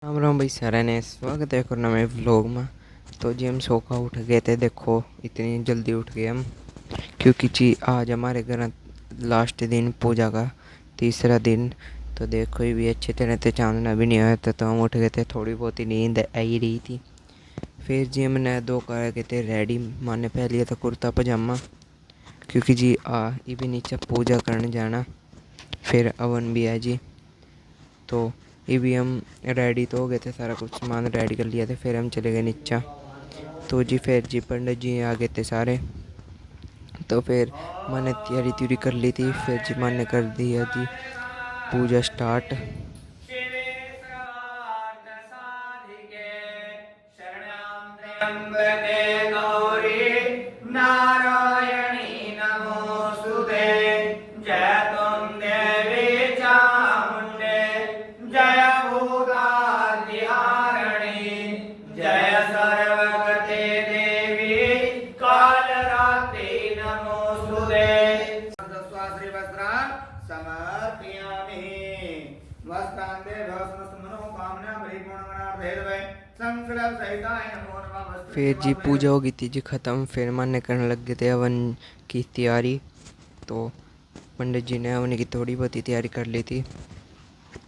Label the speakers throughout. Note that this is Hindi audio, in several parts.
Speaker 1: राम राम भाई सारे ने स्वागत है एक और नए व्लॉग में। तो जी हम सो का उठ गए थे, देखो इतनी जल्दी उठ गए हम क्योंकि जी आज हमारे घर लास्ट दिन पूजा का तीसरा दिन। तो देखो ये भी अच्छे तरह से चांदना भी नहीं आया था तो हम उठ गए थे, थोड़ी बहुत ही नींद आ ही रही थी। फिर जी हमने दो कर गए थे रेडी, माने पहन लिया था कुर्ता पजामा क्योंकि जी ये भी नीचे पूजा करने जाना। फिर अवन भी है जी, तो ये भी हम रेडी तो हो गए थे, सारा कुछ सामान रेडी कर लिया था। फिर हम चले गए नीचा। तो जी फिर जी पंडित जी आ गए थे सारे, तो फिर मैंने तैयारी त्यूरी कर ली थी। फिर जी मैंने कर दिया जी पूजा स्टार्ट। नारायणी नमोस्तुते जय तुम देवी चामुंडे जय भूतादिहारिणी जय सर्वगते देवी कालरात्रि नमोस्तुते। श्रीवस्त्रान् समर्पयामि वस्त्रान्ते भवसमस्तमनोकामना परिपूर्णमनार्थेर्वै संकल्प सहिताय नमो नमः। फिर जी पूजा हो गई थी जी ख़त्म। फिर माने करने लग गए थे हवन की तैयारी। तो पंडित जी ने हवन की थोड़ी बहुत ही तैयारी कर ली थी,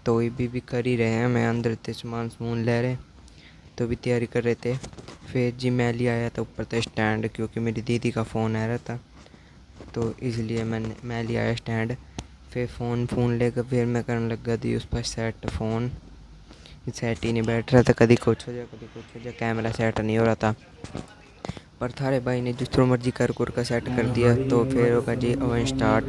Speaker 1: तो ये भी कर ही रहे हैं। मैं अंदर थे सामान समून ले रहे, तो भी तैयारी कर रहे थे। फिर जी मैं ले आया था ऊपर था स्टैंड, क्योंकि मेरी दीदी का फ़ोन आ रहा था, तो इसलिए मैं ले आया स्टैंड। फिर फ़ोन लेकर फिर मैं करने लगा थी उस पर सेट। फ़ोन सेट ही नहीं बैठ रहा था, कभी कुछ हो जाए, कैमरा सेट नहीं हो रहा था। पर थारे भाई ने जिस तरह मर्जी कर का सेट कर दिया। तो फिर होगा जी अवन स्टार्ट।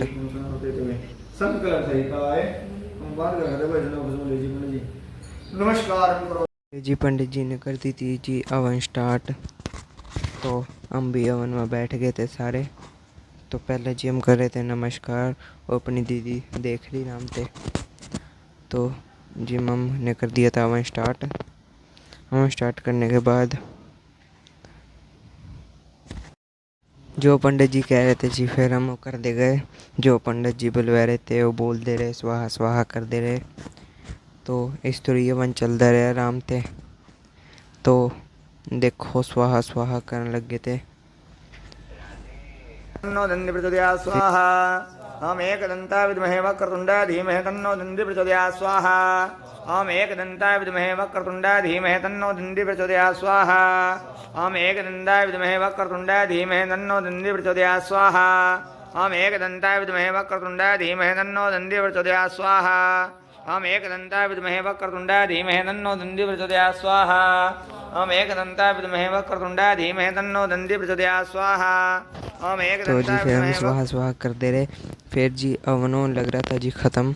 Speaker 1: नमस्कार जी पंडित जी ने कर दी थी जी अवन स्टार्ट। तो हम भी अवन में बैठ गए थे सारे। तो पहले जी हम कर रहे थे नमस्कार और अपनी दीदी देख रही नाम थे। तो जी मम ने कर दिया था अवन स्टार्ट। अवन स्टार्ट करने के बाद जो पंडित जी कह रहे थे जी फिर हम कर दे गए। जो पंडित जी बुलवा रहे थे वो बोल दे रहे, स्वाहा स्वाहा कर दे रहे। तो इस तरह ये वन चलता रहा आराम थे। तो देखो स्वाहा स्वाहा करने लग गए थे। तन्नो दंडी प्रचोदयात् स्वाहा। हम एकदंता विद्महे वक्रतुंडाय धीमहि तन्नो दंडी प्रचोदयात् स्वाहा। हम एकदंताय विद्महे वक्रतुंडाय धीमहि तन्नो दंडी प्रचोदयात् स्वाहा। हम एकदंताय विद्महे वक्रतुंडाय धीमहि तन्नो दंडी प्रचोदयात् स्वाहा। हम एकदंताय विद्महे वक्रतुंडाय धीमहि तन्नो दंडी प्रचोदयात् स्वाहा। हम एकदंताय विद्महे वक्रतुंडाय धीमहि तन्नो दंडी प्रचोदयात् स्वाहा। हम एकदंताय विद्महे वक्रतुंडाय धीमहि तन्नो दंडी प्रचोदयात् स्वाहा। तो जी फिर हम स्वाहा स्वाहा कर दे रहे। फिर जी अवनों लग रहा था जी ख़त्म,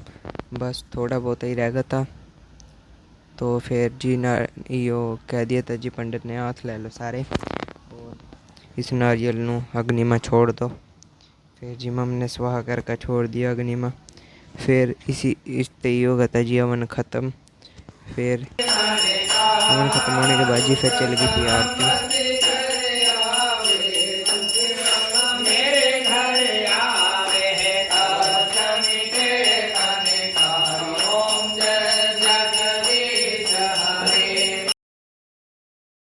Speaker 1: बस थोड़ा बहुत ही रह गया था। तो फिर जी ना यो कह दिया था जी पंडित ने, हाथ ले लो सारे और इस नारियल नू अग्नि में छोड़ दो। फिर जी मम ने स्वाहा करके छोड़ दिया अग्नि में। फिर इस तय होगा था जी अवन ख़त्म। फिर अवन ख़त्म होने के बाद जी फिर चल गई थी आरती।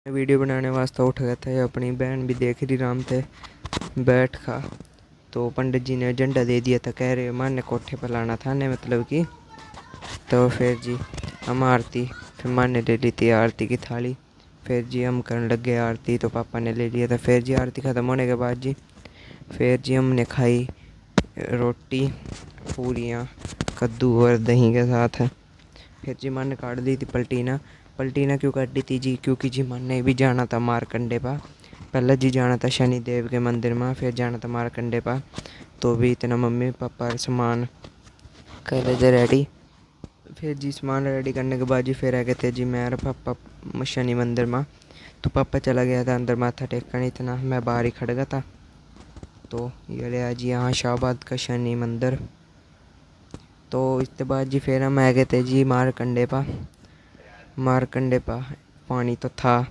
Speaker 1: वीडियो बनाने वास्ते उठ गया था, अपनी बहन भी देख रही राम थे बैठ खा। तो पंडित जी ने झंडा दे दिया था, कह रहे माने कोठे पर लाना था ने, मतलब कि। तो फिर जी हम आरती, फिर माँ ने ले ली थी आरती की थाली। फिर जी हम करने लग गए आरती, तो पापा ने ले लिया था। फिर जी आरती ख़त्म होने के बाद जी फिर जी हमने खाई रोटी पूरियाँ कद्दू और दही के साथ। फिर जी मन ने काट दी थी पलटीना। पलटीना क्यों काट दी थी जी, क्योंकि जी मन ने भी जाना था मारकंडे पा। पहले जी जाना था शनिदेव के मंदिर में, फिर जाना था मारकंडे पा। तो भी इतना मम्मी पापा सामान कर रहे थे रेडी। फिर जी सामान रेडी करने के बाद जी फिर आ गए थे जी मैं और पापा शनि मंदिर में। तो पापा चला गया था अंदर माथा टेकने, इतना मैं बाहर ही खड़ गया था। तो ये रहा जी यहाँ शाहबाद का शनि मंदिर। तो इसके बाद जी फिर हम आ गए थे जी मारकंडे पा। मारकंडे पा पानी तो था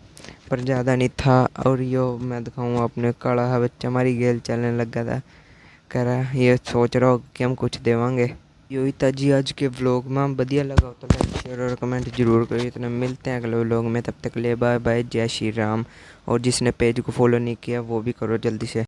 Speaker 1: पर ज़्यादा नहीं था। और यो मैं दिखाऊँ अपने काला है बच्चा हमारी गेल चलने लगा था, कह रहा ये सोच रहा हो कि हम कुछ देवांगे। यही था जी आज के व्लॉग में, बढ़िया लगा हो तो लाइक शेयर शेयर और कमेंट जरूर करिए। इतना मिलते हैं अगले व्लॉग में, तब तक ले बाय बाय, जय श्री राम। और जिसने पेज को फॉलो नहीं किया वो भी करो जल्दी से।